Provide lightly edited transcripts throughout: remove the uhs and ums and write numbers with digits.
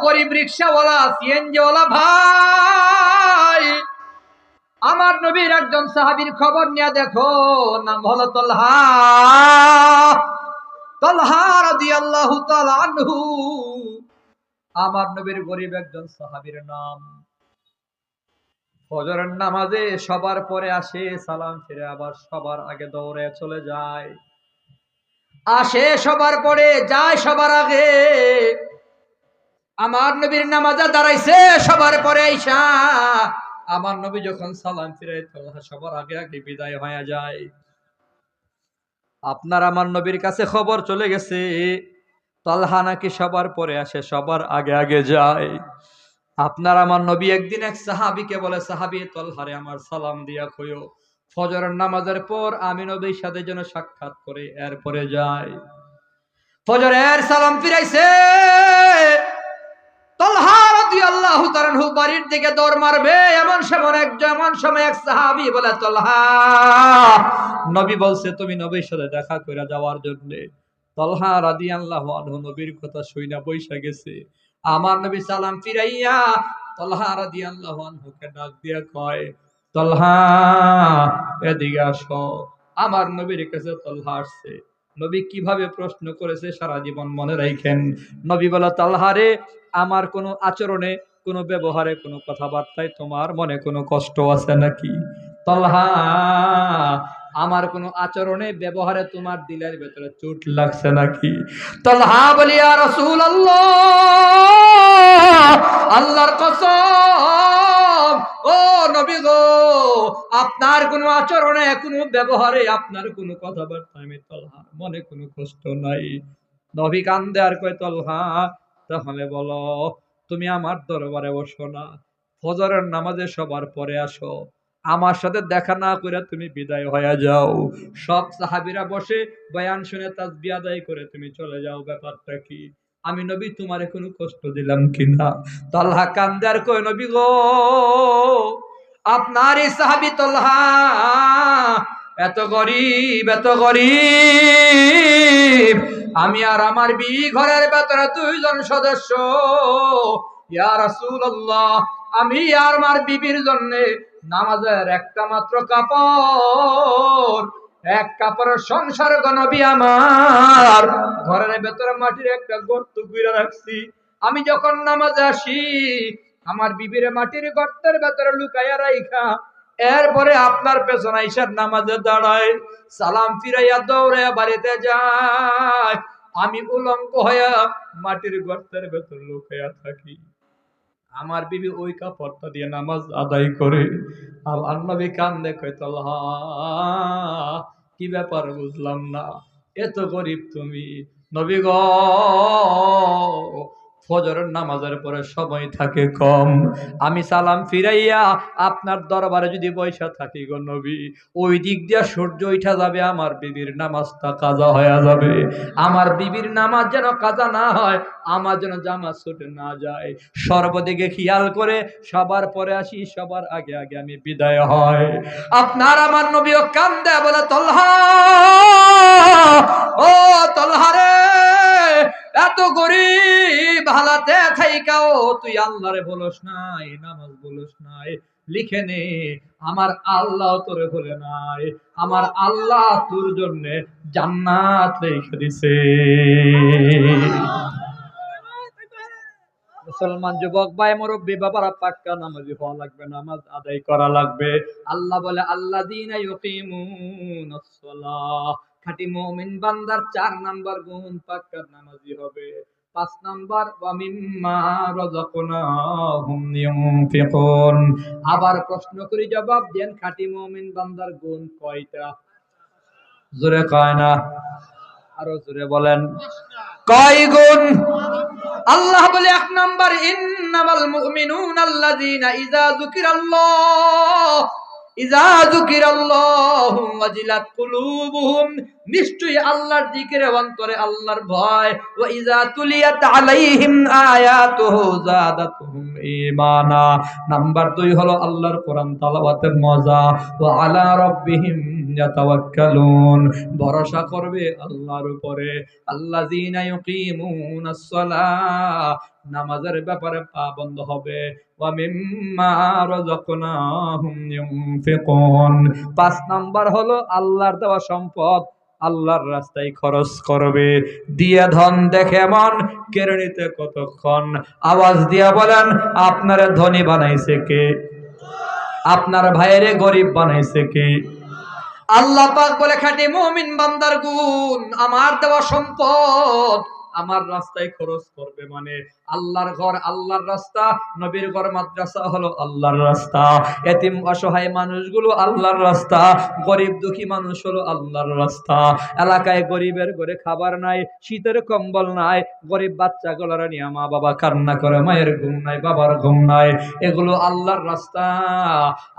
গরিব রিকশাওয়ালা সিএনজিওয়ালা ভাই, আমার নবীর একজন সাহাবীর খবর নিয়ে দেখো, নাম হলো তলহা। তলহা রাদিয়াল্লাহু তাআলা আনহু, আমার নবীর গরিব একজন সাহাবীর নাম। ফজরের নামাজে সবার পরে আসে, সালাম ফিরে আবার সবার আগে দৌড়ে চলে যায়। আসে সবার পরে, যায় সবার আগে। আমার নবীর নামাজে দাঁড়াইছে সবার পরে আইসা, আমার নবী যখন সালাম ফিরে সবার আগে আগে বিদায় হয়ে যায়। আপনার আমার নবীর কাছে খবর চলে গেছে তলহা নাকি সবার পরে আসে, সবার আগে আগে যায়। আপনার আমার নবী একদিন এক সাহাবীকে বলে, সাহাবী তলহারে আমার সালাম দিয়া কইও, ফজরের নামাজের পর আমি নবীর সাথে যেন সাক্ষাৎ করে এরপরে যায়। ফজরের সালাম ফিরাইছে, তলহা রাদিয়াল্লাহু তাআলা আনহু বাড়ির দিকে দৌড় মারবে, এমন সময় এক সাহাবী বলে, তলহা, নবী বলছে তুমি নবীর সাথে দেখা করে যাওয়ার জন্য। তলহা রাদিয়াল্লাহু আনহু নবীর কথা শুইনা বইসা গেছে। আমার নবী সালাম ফিরাইয়া তলহা রাদিয়াল্লাহু আনহুকে ডাক দিয়া কয়, তলহা এদিকে আসো। আমার নবীর কাছে তলহা আসছে। নবী কিভাবে প্রশ্ন করেছে সারা জীবন মনে রাখেন। নবী বলে, তলহা রে, আমার কোনো আচরণে, কোনো ব্যবহারে, কোনো কথাবার্তায় তোমার মনে কোনো কষ্ট আছে নাকি? তলহা, আমার কোনো আচরণে ব্যবহারে তোমার দিলের ভেতরে চোট লাগছে নাকি? তলহা বলি, ইয়া রাসূলুল্লাহ, আল্লাহর কসম, ও নবী গো, আপনার কোনো আচরণে, কোনো ব্যবহারে, আপনার কোনো কথাবার্তা আমি তলহার মনে কোনো কষ্ট নাই। নবী কান্দে আর কয়, তলহা তাহলে বলো, তুমি আমার দরবারে বসো না, ফজরের নামাজে সবার পরে আসো, আমার সাথে দেখা না করে তুমি বিদায় হয়ে যাও। সব সাহাবীরা বসে বয়ান শুনে তাসবিহ আদায় করে তুমি চলে যাও। ব্যাপারটা কি? আমি নবী তোমারে কোনো কষ্ট দিলাম কিনা? তলহা কান্দে আর কয়, নবী গো, আপনার এই সাহাবী তলহা এত গরিব, এত গরিব, আমি আর আমার বিবি ঘরের ভেতরে দুইজন সদস্য। ইয়া রাসূলুল্লাহ, আমি আর আমার বিবির জন্য নামাজের একটা মাত্র কাপড়, এক কাপড়ের সংসার গো নবী আমার ঘরের ভেতরে মাটির একটা গর্ত কইরা রাখছি। আমি যখন নামাজে আসি, আমার বিবির মাটির গর্তের ভেতরে লুকাইয়া রাইখা এরপরে আপনার পেছনে আইসার নামাজে দাঁড়ায়, সালাম ফিরাইয়া দৌড়ে বাড়িতে যায়। আমি উলঙ্গ হইয়া মাটির গর্তের ভেতর লুকাইয়া থাকি। আমার বিবি ওই কাপড়টা দিয়ে নামাজ আদায় করে। আমার নবী কান্দে কয়, তলহা কি ব্যাপার বুঝলাম না, এত গরিব তুমি? নবী গো, ফজরের নামাজের পরে সময় থাকে কম, আমি সালাম ফিরাইয়া আপনার দরবারে যদি বৈশা থাকি গো নবী, ওই দিক দিয়ে সূর্য উঠা যাবে, আমার বিবির নামাজটা কাজা হয়ে যাবে। আমার বিবির নামাজ যেন কাজা না হয়, আমার যেন জামা ছুটে না যায়, সর্বদিকে খেয়াল করে সবার পরে আসি, সবার আগে আগে আমি বিদায় হয়। আপনার আমার নবীও কান্দে বলে, তলহা, ও তলহা রে, এত গরিব হালাতে থাইকাও তুই আল্লাহরে বলস নাই, নামাজ বলস নাই, লিখে নে, আমার আল্লাহ তোরে বলে নাই, আমার আল্লাহ তোর জন্য জান্নাত রেখে দিছে। মুসলমান যুবক ভাই, মুরব্বী বাবারা, পাক্কা নামাজি হওয়া লাগবে, নামাজ আদায় করা লাগবে। আল্লাহ বলে, আল্লাযীনা ইউকিমুনাস সালাহ, খাঁটি মুমিন বান্দার 4 নাম্বার গুণ পাক্কা নামাজি হবে। 5 নাম্বার, ওয়া মিম্মা রাযাকনাহুম ইউনফিকুন। আবার প্রশ্ন করি, জবাব দেন, খাঁটি মুমিন বান্দার গুণ কয়টা? জোরে কয় না, আরো জোরে বলেন, কয় গুণ? আল্লাহ বলে 1 নাম্বার, ইন্নামাল মুমিনুনা আল্লাযীনা ইযা যুকিরাল্লাহু ওয়াজিলাত কুলুবুহুম নিশ্চয়ই আল্লাহর জিকিরে অন্তরে আল্লাহর ভয়। ওয়া ইযা তুলিয়াত আলাইহিম আয়াতুহু যাদাতুহুম ঈমানা। নাম্বার 2 হলো আল্লাহর কোরআন তেলাওয়াতের মজা। ওয়া আলা রাব্বিহিম ইয়াতাওয়াক্কালুন, ভরসা করবে আল্লাহর উপরে। আল্লাযীনা ইউকিমুনাস সালাহ, নামাজের ব্যাপারে পাবন্ধ হবে। ওয়া মিম্মা রাযাকনাহুম ইউনফিকুন, 5 নাম্বার হলো আল্লাহর দেওয়া সম্পদ আল্লাহর রাস্তায় খরচ করবে। দিয়ে ধন দেখে মন, কেড়ে নিতে কতক্ষণ। আওয়াজ দিয়া বলেন, আপনারে ধনী বানাইছে কে? আপনার ভাইরে গরিব বানাইছে কে? আল্লাহ পাক বলে, খাঁটি মুমিন বান্দার গুণ, আমার দেওয়া সম্পদ আমার রাস্তায় খরচ করবে। মানে আল্লাহর ঘর আল্লাহর রাস্তা, নবীর ঘর মাদ্রাসা হলো আল্লাহর রাস্তা, এতিম অসহায় মানুষগুলো আল্লাহর রাস্তা, গরিব দুঃখী মানুষ হলো আল্লাহর রাস্তা। এলাকায় গরিবের ঘরে খাবার নাই, শীতের কম্বল নাই, গরিব বাচ্চাগুলোরা নিয়ে মা বাবা কান্না করে, মায়ের ঘুম নাই, বাবার ঘুম নাই, এগুলো আল্লাহর রাস্তা।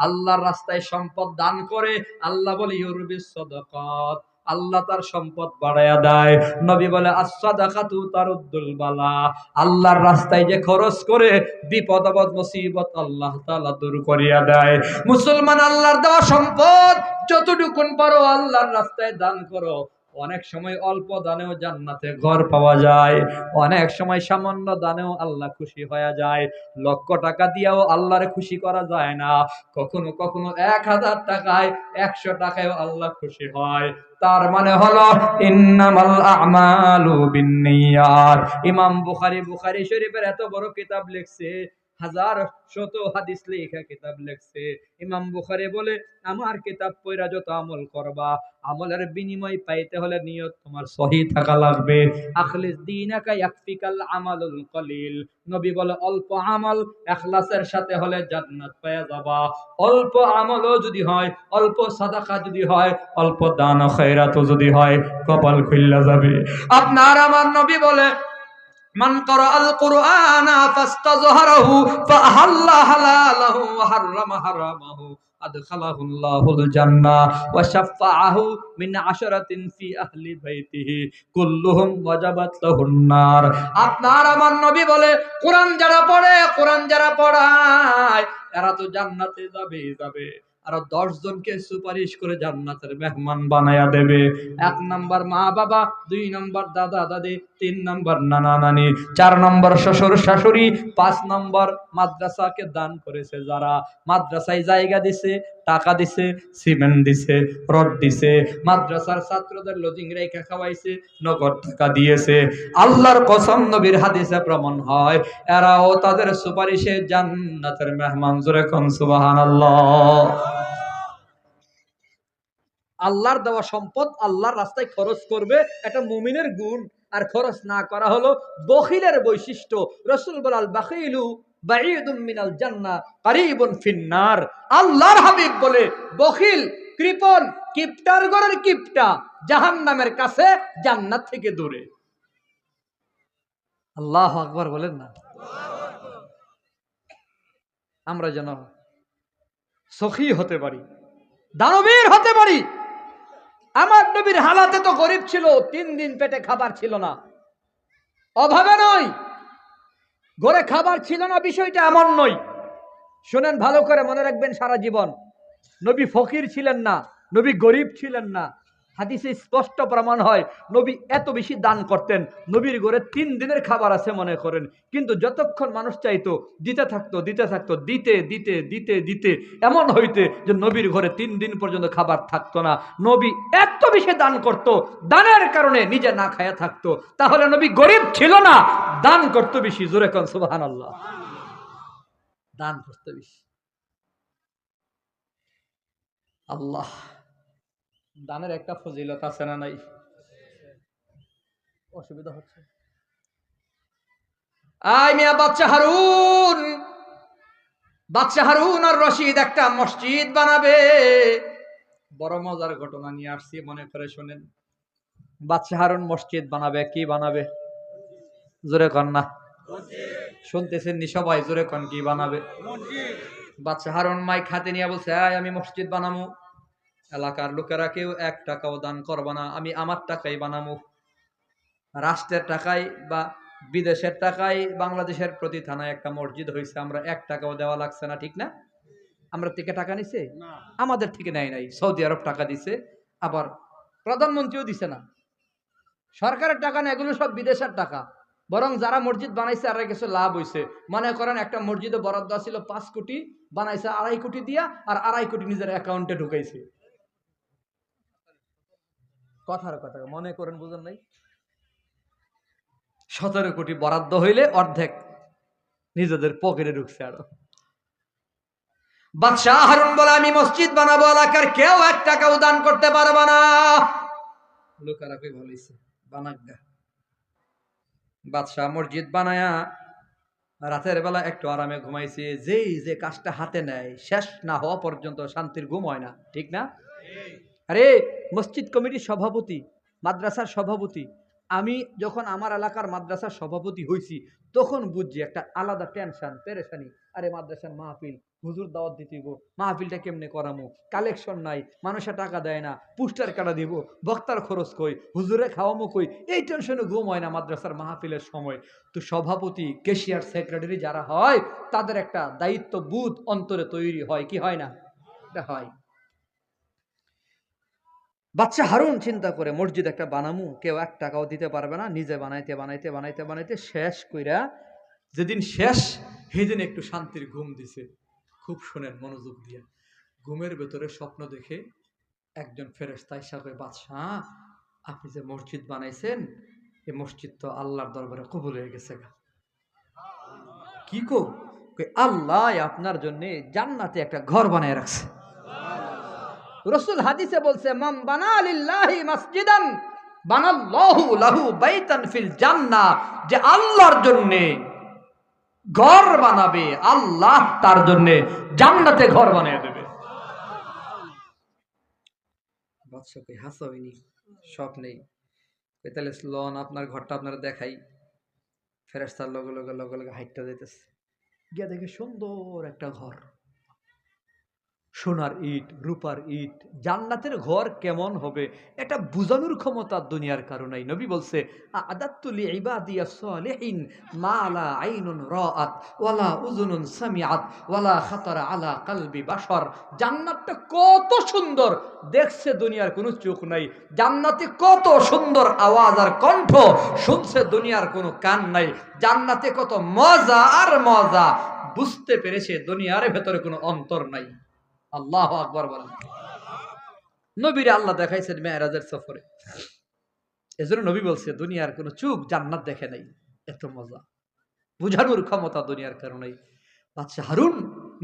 আল্লাহর রাস্তায় সম্পদ দান করে আল্লাহ বলে ইউরবিস সাদাকাত, আল্লাহ তার সম্পদ বাড়ায়া দেয়। নবী বলে আস-সাদাকাতু তারুদ্দুল বালা, আল্লাহর রাস্তায় যে খরচ করে বিপদ আপদ মুসিবত আল্লাহ তাআলা দূর করিয়া দেয়। মুসলমান, আল্লাহর দেওয়া সম্পদ যতটুকুন পারো আল্লাহর রাস্তায় দান করো। অনেক সময় অল্প দানেও জান্নাতে ঘর পাওয়া যায়, অনেক সময় সামান্য দানেও আল্লাহ খুশি হয়ে যায়। লক্ষ টাকা দিয়েও আল্লাহর খুশি করা যায় না, কখনো কখনো 1000 টাকায় 100 টাকায়ও আল্লাহ খুশি হয়। তার মানে হলো ইন্নামাল আমালু বিন্নিয়াত। ইমাম বুখারী শরীফের এত বড় কিতাব লিখছে, হাজার শত হাদিস লেখা কিতাব লিখছে। ইমাম বুখারী বলে, আমার কিতাব পড়া যত আমল করবা, আমলের বিনিময় পাইতে হলে নিয়ত তোমার সহি থাকা লাগবে। আখলিস দীনাকা ইয়াকফিকাল আমালুল কলিল, নবী বলে অল্প আমল ইখলাসের সাথে হলে জান্নাত পেয়ে যাবা। অল্প আমলও যদি হয়, অল্প সাদাকা যদি হয়, অল্প দান ও খয়রাতও যদি হয়, কপাল খুইল্লা যাবে। আপনার আমার নবী বলে, মান ক্বারাআল কুরআনা ফাস্তাযহারাহু ফাআহাল্লা হালালাহু ওয়া হাররামা হারামাহু আদখালাহুল্লাহুল জান্নাহ ওয়া শাফাআহু মিন আশরাতিন ফি আহলি বাইতিহি কুল্লুহুম ওয়াজাবাত লাহুন নার। আপনার আমার নবী বলে, কোরআন যারা পড়ে, কোরআন যারা পড়ায়, এরা তো জান্নাতে যাবে। আর 10 জনকে সুপারিশ করে জান্নাতের মেহমান বানায়া দেবে। 1 নাম্বার মা বাবা, 2 নাম্বার দাদা দাদি, 3 নাম্বার নানা নানি, 4 নাম্বার শ্বশুর শাশুড়ি, 5 নাম্বার মাদ্রাসাকে দান করেছে যারা, মাদ্রাসায় জায়গা দিছে, টাকা দিছে, সিমেন্ট দিছে, রড দিছে, মাদ্রাসার ছাত্রদের লজিং রেখা খাওয়াইছে, নগদ টাকা দিয়েছে। আল্লাহর কসম, নবীর হাদিসে প্রমাণ হয় এরাও তাদের সুপারিশে জান্নাতের মেহমান। জোরে কোন সুবহানাল্লাহ। আল্লাহর দেওয়া সম্পদ আল্লাহর রাস্তায় খরচ করবে, এটা মুমিনের গুণ। আর খরচ না করা হলো বখিলের বৈশিষ্ট্য। রাসূল বলেন, আল বাখিলু বাঈদুম মিনাল জান্নাহ কারীবুন ফিন্নার। আল্লাহর হাবিব বলে, বখিল, কৃপণ, কিপটার ঘরের কিপটা জাহান্নামের কাছে, জান্নাত থেকে দূরে। আল্লাহু আকবার বলেন না। আমরা যেন সখী হতে পারি, দানবীর হতে পারি। আমার নবীর হালাতে তো গরিব ছিল, 3 দিন পেটে খাবার ছিল না, অভাবে নয়, ঘরে খাবার ছিল না, বিষয়টা এমন নয়। শুনেন ভালো করে, মনে রাখবেন সারা জীবন। নবী ফকির ছিলেন না, নবী গরিব ছিলেন না। হাদিসে স্পষ্ট প্রমাণ হয় নবী এত বেশি দান করতেন। নবীর ঘরে 3 দিনের খাবার আছে মনে করেন, কিন্তু যতক্ষণ মানুষ চাইতো দিতে থাকতো, দিতে এমন হইতে যে নবীর ঘরে 3 দিন পর্যন্ত খাবার থাকতো না। নবী এত বেশি দান করত, দানের কারণে নিজে না খায়া থাকতো। তাহলে নবী গরিব ছিল না, দান করতো বেশি। জোরে কোন সুবহানাল্লাহ। দান করতে বেশি। আল্লাহ, দানের একটা ফজিলত আছে না নাই? অসুবিধা হচ্ছে? আই মিয়া, বাদশা হারুন আর রশিদ একটা মসজিদ বানাবে। বড় মজার ঘটনা নিয়ে আসছি, মনে করে শোনেন। বাদশা হারুন মসজিদ বানাবে। কি বানাবে? জোরে কন না। শুনতেছেন নি সবাই? জোরে কন, কি বানাবে? বাদশা হারুন মাইক হাতে নিয়ে বলছে, আমি মসজিদ বানাবো। এলাকার লোকেরা কেউ 1 টাকাও দান করবা না, আমি আমার টাকাই বানাবো। রাষ্ট্রের টাকায় বা বিদেশের টাকায় বাংলাদেশের প্রতি থানায় একটা মসজিদ হয়েছে, আমরা 1 টাকাও দেওয়া লাগছে না, ঠিক না? আমরা থেকে টাকা নিছে? আমাদের থেকে নেয় নাই, সৌদি আরব টাকা দিছে, আবার প্রধানমন্ত্রীও দিছে না। সরকারের টাকা না, এগুলো সব বিদেশের টাকা। বরং যারা মসজিদ বানাইছে আর কিছু লাভ হয়েছে। মনে করেন একটা মসজিদে বরাদ্দ ছিল 5 কোটি, বানাইছে 2.5 কোটি দিয়া, আর 2.5 কোটি নিজের অ্যাকাউন্টে ঢুকাইছে। কথার কথা মনে করেন, বুঝেন নাই? 17 কোটি বরাদ্দ হইলে অর্ধেক নিজেদের পকেটে ঢুকছে। আরো বাদশাহ হারুন বলে, আমি মসজিদ বানাবো, এলাকার কেউ 1 টাকাও দান করতে পারবে না। লোকেরা কই বলিছে বানাগা। বাদশাহ মসজিদ বানায়া রাতের বেলা একটু আরামে ঘুমাইছে। যেই যে কাজটা হাতে নেয় শেষ না হওয়া পর্যন্ত শান্তির ঘুম হয় না, ঠিক না? আরে মসজিদ কমিটির সভাপতি, মাদ্রাসার সভাপতি, আমি যখন আমার এলাকার মাদ্রাসার সভাপতি হইছি তখন বুঝছি একটা আলাদা টেনশন পেরেশানি। আরে মাদ্রাসার মাহফিল, হুজুর দাওয়াত দিতে দিব, মাহফিলটা কেমনে করামো, কালেকশন নাই, মানুষে টাকা দেয় না, পুস্টার কাটা দিব, বক্তার খরচ কই, হুজুরে খাওয়ামো কই, এই টেনশনে ঘুম হয় না মাদ্রাসার মাহফিলের সময়। তো সভাপতি, ক্যাশিয়ার, সেক্রেটারি যারা হয় তাদের একটা দায়িত্ববোধ অন্তরে তৈরি হয়, কি হয় না? এটা হয়। বাচ্চা হারুন চিন্তা করে মসজিদ একটা বানামু, কেউ 1 টাকাও দিতে পারবে না, নিজে বানাইতে বানাইতে বানাইতে বানাইতে শেষ কইরা যেদিন শেষ সেদিন একটু শান্তির ঘুম দিছে। খুব শোনেন মনোযোগ দিয়ে। ঘুমের ভেতরে স্বপ্ন দেখে একজন ফেরেশতা এসে কয়, বাদশাহ আপনি যে মসজিদ বানাইছেন এই মসজিদ তো আল্লাহর দরবারে কবুল হয়ে গেছে। কি কো? আল্লাহ আপনার জন্য জান্নাতে একটা ঘর বানায় রাখছে। রাসূল হাদিসে বলছে, মান বানা লিল্লাহি মসজিদান বানাল্লাহু লাহু বাইতান ফিল জান্নাহ, যে আল্লাহর জন্য ঘর বানাবে আল্লাহ তার জন্য জান্নাতে ঘর বানিয়ে দেবে। বাদশা কই হাসাওইনি, সব নেই। কই তাহলে লন আপনার ঘরটা আপনারা দেখাই। ফেরেশতার লগে লগে লগে লগে হাইটটা যাইতেছে, গিয়া দেখে সুন্দর একটা ঘর, সোনার ইট, রূপার ইট। জান্নাতের ঘর কেমন হবে এটা বুঝানোর ক্ষমতা দুনিয়ার কারণেই। নবী বলছে, আদাত্তু লিইবাদিয়াস সালিহিন মা লা আইনুন রাআত ওয়ালা উযুনুন সামিআত ওয়ালা খাতারা আলা কলবি বাশার। জান্নাতটা কত সুন্দর দেখছে দুনিয়ার কোনো চোখ নাই, জান্নাতে কত সুন্দর আওয়াজ আর কণ্ঠ শুনছে দুনিয়ার কোনো কান নাই, জান্নাতে কত মজা আর মজা বুঝতে পেরেছে দুনিয়ার ভেতরে কোনো অন্তর নাই। আল্লাহু আকবার বলেন। নবীরে আল্লাহ দেখাইছেন মেরাজের সফরে। এজন্য নবী বলছে দুনিয়ার কোন চোখ জান্নাত দেখে নাই, এত মজা বুঝানোর ক্ষমতা দুনিয়ার কারণেই। বাদশা হারুন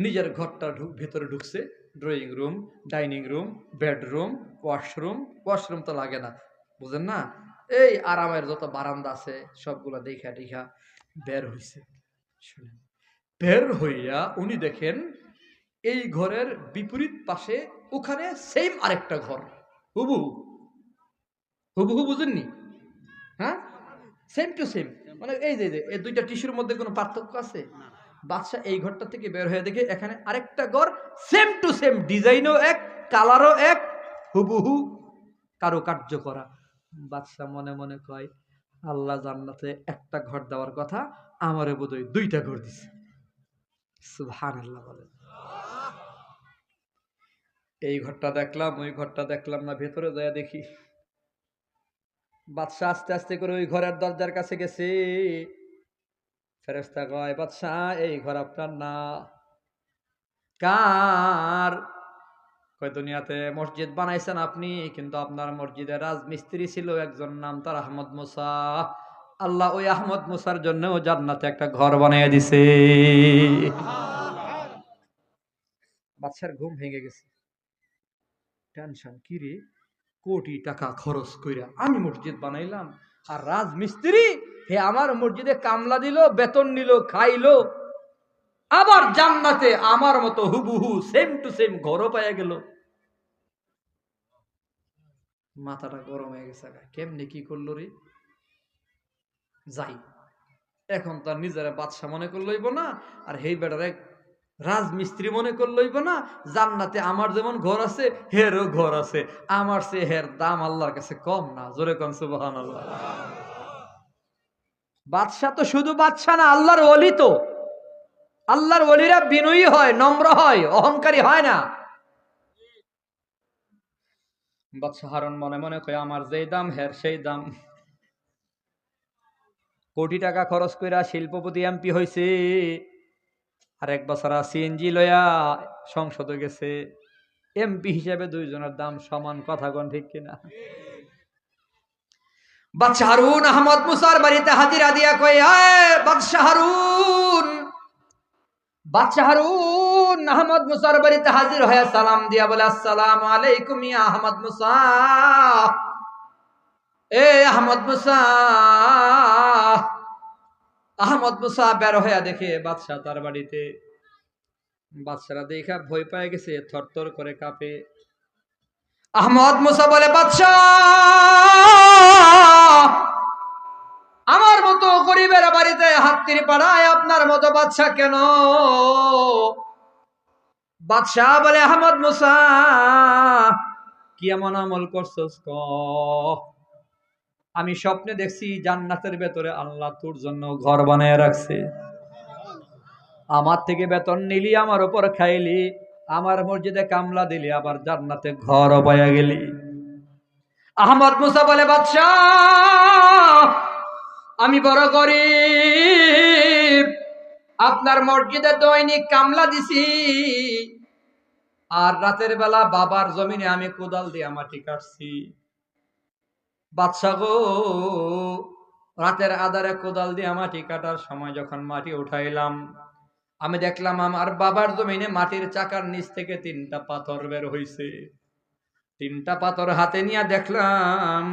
নিজের ঘরটা ভেতরে ঢুকছে। Drawing room, dining room, bedroom, washroom. Washroom তো লাগে না, বুঝেন না? এই আরামের যত বারান্দা আছে সবগুলা দেখা দেখা বের হইছে। শুনেন, বের হইয়া উনি দেখেন এই ঘরের বিপরীত পাশে ওখানে সেম আরেকটা ঘর, হুবহু। হুবহু বুঝেননি? হ্যাঁ, সেম টু সেম। মানে এই যে এই দুইটা টিস্যুর মধ্যে কোনো পার্থক্য আছে? বাদশা এই ঘরটা থেকে বের হয়ে দেখে এখানে আরেকটা ঘর, সেম টু সেম, ডিজাইনও এক, কালারও এক, হুবহু কারুকার্য করা। বাদশা মনে মনে কয়, আল্লাহ জান্নাতে একটা ঘর দেওয়ার কথা, আমারে বোধহয় 2টা ঘর দিছে। সুবহানাল্লাহ বলেন। এই ঘরটা দেখলাম, ওই ঘরটা দেখলাম না, ভেতরে যায় দেখি। বাদশা আস্তে আস্তে করে ওই ঘরের দরজার কাছে গেছে। ফেরেশতা কয়, বাদশা এই ঘর আপনার না। কার? কয় দুনিয়াতে মসজিদ বানাইছেন আপনি, কিন্তু আপনার মসজিদের রাজমিস্ত্রি ছিল একজন, নাম তার আহমদ মুসা। আল্লাহ ওই আহমদ মুসার জন্য জান্নাতে একটা ঘর বানিয়ে দিছে। বাদশার ঘুম ভেঙে গেছে। টেনশন, কি রে, কোটি টাকা খরচ কইরা আমি মসজিদ বানাইলাম, আর রাজমিস্ত্রি হে আমার মসজিদে কামলা দিল, বেতন নিল, খাইলো, আবার জান্নাতে আমার মতো হুবহু সেম টু সেম ঘরও পাইয়া গেল। মাথাটা গরম হয়ে গেছে, কেমনে কি করলো রে। যাই, এখন তার নিজেরা বাদশা মনে করলইব না, আর হেই বেটারে রাজমিস্ত্রি মনে করলইব না জান্নাতে আমার যেমন ঘর আছে হেরও ঘর আছে, আমার সে হের দাম আল্লাহর কাছে কম না। জোরে কোন সুবহানাল্লাহ। বাদশা তো শুধু বাদশা না, আল্লাহর ওলি তো। আল্লাহর ওলিরা বিনয়ী হয়, নম্র হয়, অহংকারী হয় না। বাদশা হারুন মনে মনে কয় আমার যেই দাম হের সেই দাম। কোটি টাকা খরচ কইরা শিল্পপতি এমপি হইছে, আর এক বছর সিএনজি লয়া সংসদে গেছে। এমপি হিসেবে দুইজনের দাম সমান, কথা কোন ঠিক কিনা? বাদশা হারুন আহমদ মুসার বাড়িতে হাজিরা দিয়া কয়, আয় বাদশা হারুন। বাদশা হারুন আহমদ মুসার বাড়িতে হাজির হয়ে সালাম দিয়া বলে, আসসালামু আলাইকুম ইয়া আহমদ মুসা। এ আহমদ মুসা। আহমদ মুসা বের হইয়া দেখে বাদশা তার বাড়িতে। বাদশারা দেখা ভয় পেয়ে গেছে, থরথর করে কাঁপে। আহমদ মুসা বলে, বাদশা আমার মতো গরিবের বাড়িতে হাতির পাড়ায় আপনার মতো বাদশা কেন? বাদশা বলে, আহমদ মুসা কি এমন আমল করছস ক? আমি স্বপ্নে দেখছি জান্নাতের ভেতরে আল্লাহ তোর জন্য ঘর বানায় রাখছে। আমার থেকে বেতন নিলি, আমার উপর খাইলি, আমার মসজিদে কামলা দিলি, আবার জান্নাতে ঘর পাইয়া গেলি। আহমদ মুসা বলে, বাদশা আমি বড় গরিব, আপনার মসজিদে দৈনিক কামলা দিছি, আর রাতের বেলা বাবার জমিনে আমি কোদাল দিয়ে মাটি কাটছি। বাদশা গো, রাতের আধারে কোদাল দিয়ে মাটি কাটার সময় যখন মাটি উঠাইলাম, আমি দেখলাম আমার বাবার জমিনে মাটির চাকার নিচ থেকে 3টা পাথর বের হইছে। 3টা পাথর হাতে নিয়ে দেখলাম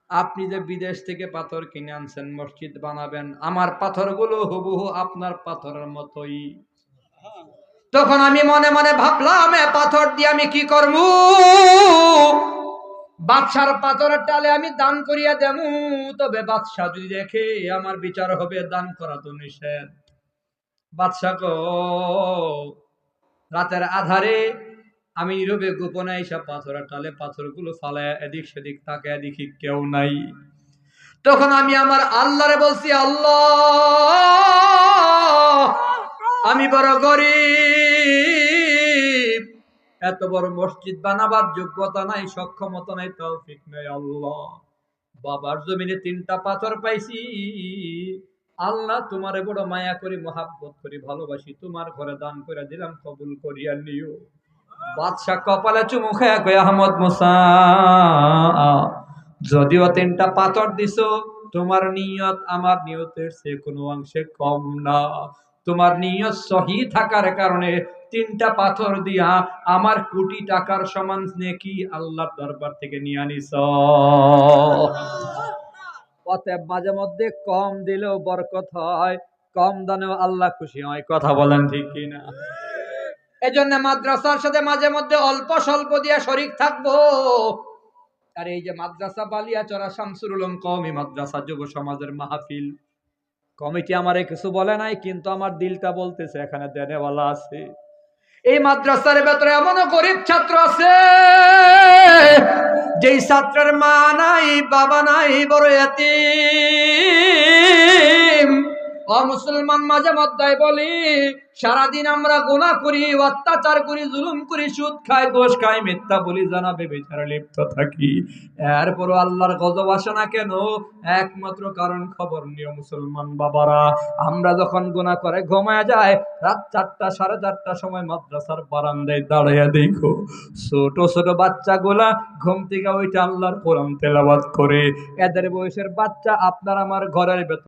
আপনি যে বিদেশ থেকে পাথর কিনে আনছেন মসজিদ বানাবেন, আমার পাথরগুলো হুবহু আপনার পাথরের মতোই। তখন আমি মনে মনে ভাবলাম, এ পাথর দিয়ে আমি কি করব? বাদশার পাথরের টালে আমি দান করিয়া দেবো, তবে বাদশা যদি দেখে আমার বিচার হবে, দান করা তো নিষেধ। বাদশা গো, রাতের আধারে আমি নীরবে গোপনে এইসব পাথরের টালে পাথরগুলো ফালায় এদিক সেদিক তাকায় দেখি কেউ নাই। তখন আমি আমার আল্লাহরে বলছি, আল্লাহ আমি বড় গরিব, এত বড় মসজিদ বানাবার যোগ্যতা নাই, সক্ষমতা নাই, তৌফিক নাই। আল্লাহ বাবার জমিনে 3টা পাথর পাইছি, আল্লাহ তোমারে বড় মায়া করি, মহাব্বত করি, ভালোবাসি, তোমার ঘরে দান করে দিলাম, কবুল করিয়া নিও। বাদশা কপালে চুমু খেয়ে কয়, আহমদ মুসা যদিও 3টা পাথর দিছো, তোমার নিয়ত আমার নিয়তের চেয়ে কোনো অংশে কম না। তোমার নিয়ত সহি থাকার কারণে 3টা পাথর দিয়া আমার কোটি টাকার সমান নেকি আল্লাহর দরবার থেকে নিয়ে আনিস। অতএব মাঝে মধ্যে কম দিলেও বরকত হয়, কম দানেও আল্লাহ খুশি হয়। কথা বলেন ঠিক কিনা? এজন্য মাদ্রাসার সাথে মাঝে মধ্যে অল্প স্বল্প দিয়া শরীক থাকবো। আর এই যে মাদ্রাসা বালিয়াচড়া শামসুল উলুম কওমি মাদ্রাসা যুব সমাজের মাহফিল কমিটি আমারে কিছু বলে নাই, কিন্তু আমার দিলটা বলতেছে এখানে দেনেওয়ালা আছে। এই মাদ্রাসার ভেতরে এমনও গরিব ছাত্র আছে, যেই ছাত্রের মা নাই, বাবা নাই, বড় এতিম। ও মুসলমান, মাঝে মধ্যে বলি, সারাদিন আমরা গুনাহ করি, অত্যাচার করি, জুলুম করি, সুদ খাই, ঘুষ খাই, মিথ্যা বলি, জানা বেবিচারে লিপ্ত থাকি, এরপরও আল্লাহর গজব আসে না কেন? একমাত্র কারণ খবর নিও মুসলমান বাবারা। আমরা যখন গুনাহ করে ঘুমায় যায়, রাত 4টা 4:30টার সময় মাদ্রাসার বারান্দায় দাঁড়াইয়া দেখো ছোট ছোট বাচ্চাগুলা ঘুম থেকে ওইটা আল্লাহর কোরআন তেলাওয়াত করে। এদের বয়সের বাচ্চা আপনার আমার ঘরের ভেতর